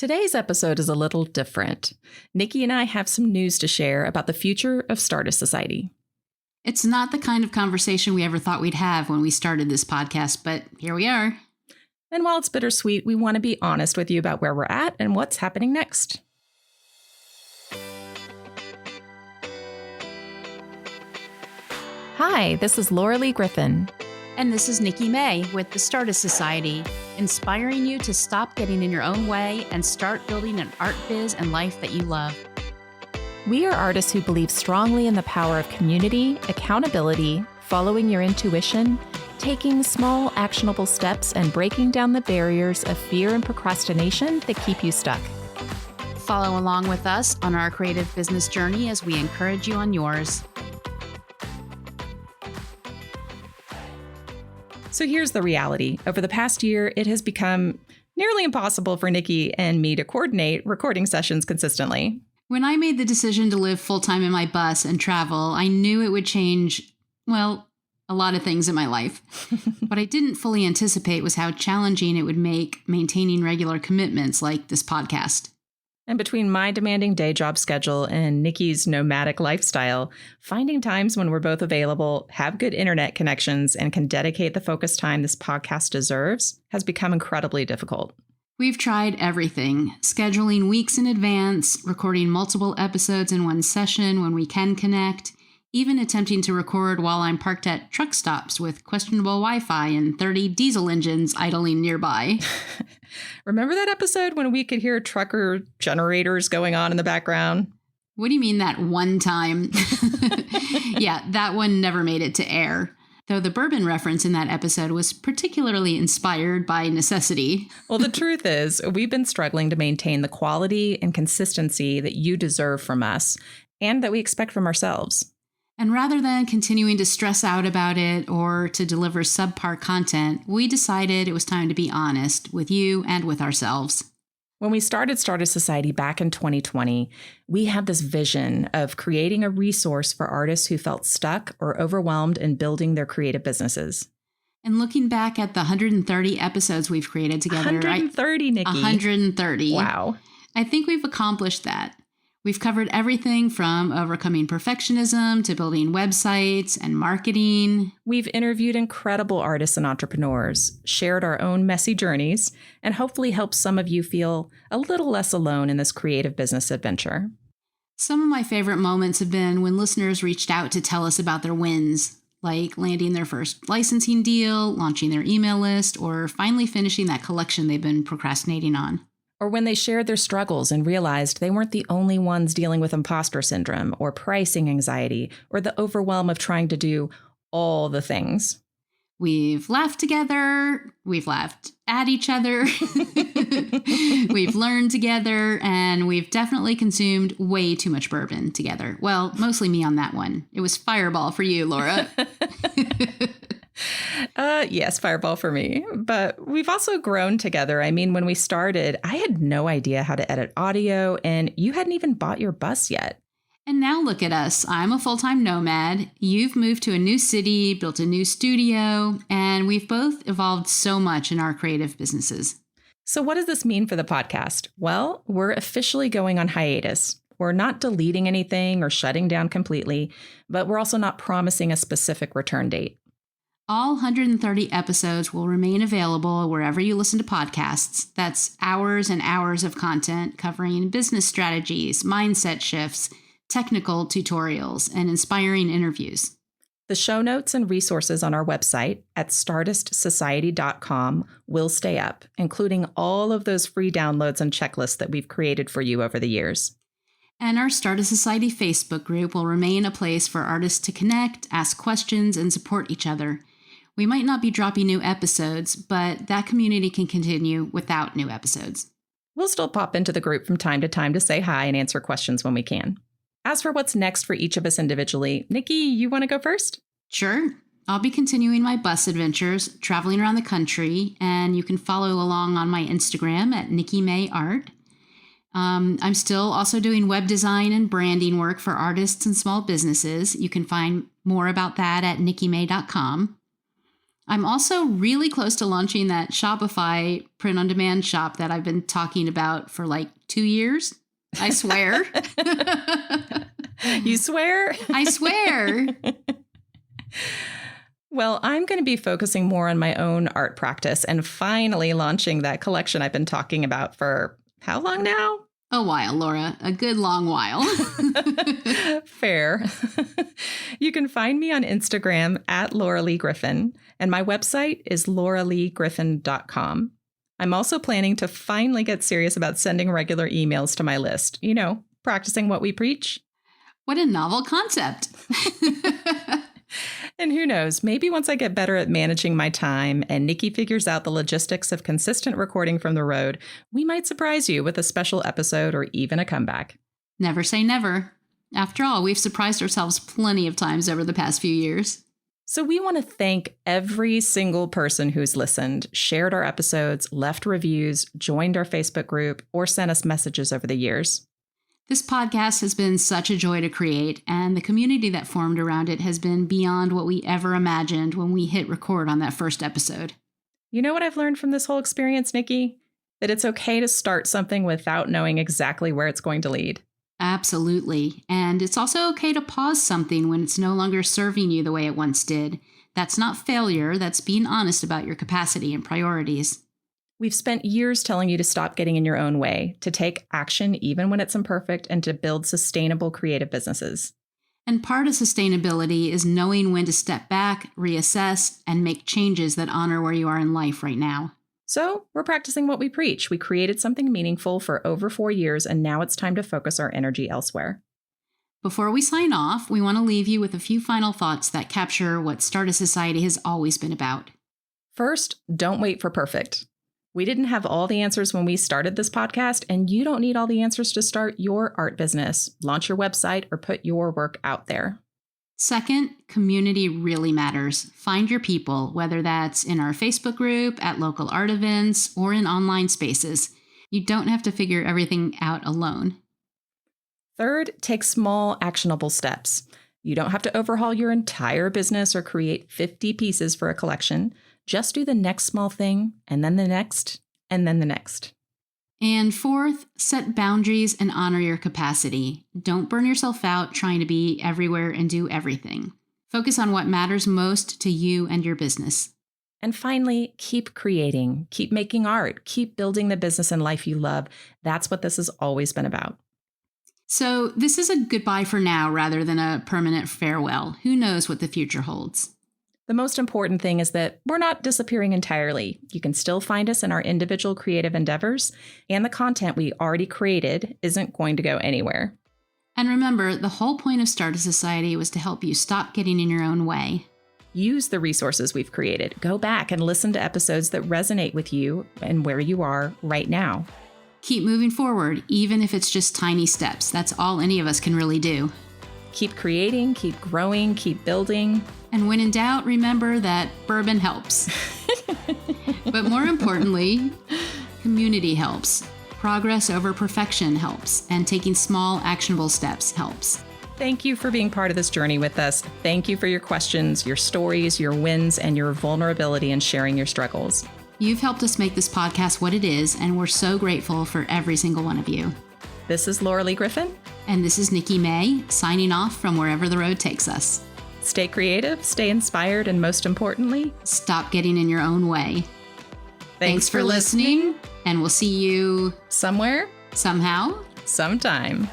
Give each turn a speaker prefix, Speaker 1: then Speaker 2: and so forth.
Speaker 1: Today's episode is a little different. Nikki and I have some news to share about the future of Startist Society.
Speaker 2: It's not the kind of conversation we ever thought we'd have when we started this podcast, but here we are.
Speaker 1: And while it's bittersweet, we want to be honest with you about where we're at and what's happening next. Hi, this is Laura Lee Griffin.
Speaker 2: And this is Nikki May with the Startist Society, inspiring you to stop getting in your own way and start building an art biz and life that you love.
Speaker 1: We are artists who believe strongly in the power of community, accountability, following your intuition, taking small, actionable steps, and breaking down the barriers of fear and procrastination that keep you stuck.
Speaker 2: Follow along with us on our creative business journey as we encourage you on yours.
Speaker 1: So here's the reality. Over the past year, it has become nearly impossible for Nikki and me to coordinate recording sessions consistently.
Speaker 2: When I made the decision to live full-time in my bus and travel, I knew it would change, well, a lot of things in my life. What I didn't fully anticipate was how challenging it would make maintaining regular commitments like this podcast.
Speaker 1: And between my demanding day job schedule and Nikki's nomadic lifestyle, finding times when we're both available, have good internet connections, and can dedicate the focused time this podcast deserves has become incredibly difficult.
Speaker 2: We've tried everything, scheduling weeks in advance, recording multiple episodes in one session when we can connect, even attempting to record while I'm parked at truck stops with questionable Wi-Fi and 30 diesel engines idling nearby.
Speaker 1: Remember that episode when we could hear trucker generators going on in the background?
Speaker 2: What do you mean that one time? Yeah, that one never made it to air. Though the bourbon reference in that episode was particularly inspired by necessity.
Speaker 1: Well, the truth is, we've been struggling to maintain the quality and consistency that you deserve from us and that we expect from ourselves.
Speaker 2: And rather than continuing to stress out about it or to deliver subpar content, we decided it was time to be honest with you and with ourselves.
Speaker 1: When we started Startist Society back in 2020, we had this vision of creating a resource for artists who felt stuck or overwhelmed in building their creative businesses.
Speaker 2: And looking back at the 130 episodes we've created together.
Speaker 1: 130, Nikki.
Speaker 2: 130.
Speaker 1: Wow.
Speaker 2: I think we've accomplished that. We've covered everything from overcoming perfectionism to building websites and marketing.
Speaker 1: We've interviewed incredible artists and entrepreneurs, shared our own messy journeys, and hopefully helped some of you feel a little less alone in this creative business adventure.
Speaker 2: Some of my favorite moments have been when listeners reached out to tell us about their wins, like landing their first licensing deal, launching their email list, or finally finishing that collection they've been procrastinating on.
Speaker 1: Or when they shared their struggles and realized they weren't the only ones dealing with imposter syndrome or pricing anxiety or the overwhelm of trying to do all the things.
Speaker 2: We've laughed together, we've laughed at each other, we've learned together, and we've definitely consumed way too much bourbon together. Well, mostly me on that one. It was Fireball for you, Laura.
Speaker 1: Yes, Fireball for me. But we've also grown together. I mean, when we started, I had no idea how to edit audio, and you hadn't even bought your bus yet.
Speaker 2: And now look at us. I'm a full-time nomad. You've moved to a new city, built a new studio, and we've both evolved so much in our creative businesses.
Speaker 1: So what does this mean for the podcast? Well, we're officially going on hiatus. We're not deleting anything or shutting down completely, but we're also not promising a specific return date.
Speaker 2: All 130 episodes will remain available wherever you listen to podcasts. That's hours and hours of content covering business strategies, mindset shifts, technical tutorials, and inspiring interviews.
Speaker 1: The show notes and resources on our website at startistsociety.com will stay up, including all of those free downloads and checklists that we've created for you over the years.
Speaker 2: And our Startist Society Facebook group will remain a place for artists to connect, ask questions, and support each other. We might not be dropping new episodes, but that community can continue without new episodes.
Speaker 1: We'll still pop into the group from time to say hi and answer questions when we can. As for what's next for each of us individually, Nikki, you want to go first?
Speaker 2: Sure. I'll be continuing my bus adventures, traveling around the country, and you can follow along on my Instagram at Nikki May Art. I'm still also doing web design and branding work for artists and small businesses. You can find more about that at nikkimay.com. I'm also really close to launching that Shopify print-on-demand shop that I've been talking about for like 2 years. I swear.
Speaker 1: You swear?
Speaker 2: I swear.
Speaker 1: Well, I'm going to be focusing more on my own art practice and finally launching that collection I've been talking about for how long now?
Speaker 2: A while, Laura. A good long while.
Speaker 1: Fair. You can find me on Instagram at Laura Lee Griffin, and my website is lauraleegriffin.com. I'm also planning to finally get serious about sending regular emails to my list. You know, practicing what we preach.
Speaker 2: What a novel concept.
Speaker 1: And who knows, maybe once I get better at managing my time and Nikki figures out the logistics of consistent recording from the road, we might surprise you with a special episode or even a comeback.
Speaker 2: Never say never. After all, we've surprised ourselves plenty of times over the past few years.
Speaker 1: So we want to thank every single person who's listened, shared our episodes, left reviews, joined our Facebook group, or sent us messages over the years.
Speaker 2: This podcast has been such a joy to create, and the community that formed around it has been beyond what we ever imagined when we hit record on that first episode.
Speaker 1: You know what I've learned from this whole experience, Nikki? That it's okay to start something without knowing exactly where it's going to lead.
Speaker 2: Absolutely. And it's also okay to pause something when it's no longer serving you the way it once did. That's not failure, that's being honest about your capacity and priorities.
Speaker 1: We've spent years telling you to stop getting in your own way, to take action even when it's imperfect, and to build sustainable creative businesses.
Speaker 2: And part of sustainability is knowing when to step back, reassess, and make changes that honor where you are in life right now.
Speaker 1: So we're practicing what we preach. We created something meaningful for over 4 years, and now it's time to focus our energy elsewhere.
Speaker 2: Before we sign off, we want to leave you with a few final thoughts that capture what Startist Society has always been about.
Speaker 1: First, don't wait for perfect. We didn't have all the answers when we started this podcast, and you don't need all the answers to start your art business, launch your website, or put your work out there.
Speaker 2: Second, community really matters. Find your people, whether that's in our Facebook group, at local art events, or in online spaces. You don't have to figure everything out alone.
Speaker 1: Third, take small, actionable steps. You don't have to overhaul your entire business or create 50 pieces for a collection. Just do the next small thing, and then the next, and then the next.
Speaker 2: And fourth, set boundaries and honor your capacity. Don't burn yourself out trying to be everywhere and do everything. Focus on what matters most to you and your business.
Speaker 1: And finally, keep creating, keep making art, keep building the business and life you love. That's what this has always been about.
Speaker 2: So this is a goodbye for now rather than a permanent farewell. Who knows what the future holds?
Speaker 1: The most important thing is that we're not disappearing entirely. You can still find us in our individual creative endeavors, and the content we already created isn't going to go anywhere.
Speaker 2: And remember, the whole point of Startist Society was to help you stop getting in your own way.
Speaker 1: Use the resources we've created. Go back and listen to episodes that resonate with you and where you are right now.
Speaker 2: Keep moving forward, even if it's just tiny steps. That's all any of us can really do.
Speaker 1: Keep creating, keep growing, keep building.
Speaker 2: And when in doubt, remember that bourbon helps. But more importantly, community helps. Progress over perfection helps. And taking small, actionable steps helps.
Speaker 1: Thank you for being part of this journey with us. Thank you for your questions, your stories, your wins, and your vulnerability in sharing your struggles.
Speaker 2: You've helped us make this podcast what it is, and we're so grateful for every single one of you.
Speaker 1: This is Laura Lee Griffin.
Speaker 2: And this is Nikki May, signing off from wherever the road takes us.
Speaker 1: Stay creative, stay inspired, and most importantly,
Speaker 2: stop getting in your own way. Thanks for listening, and we'll see you
Speaker 1: somewhere,
Speaker 2: somehow,
Speaker 1: sometime.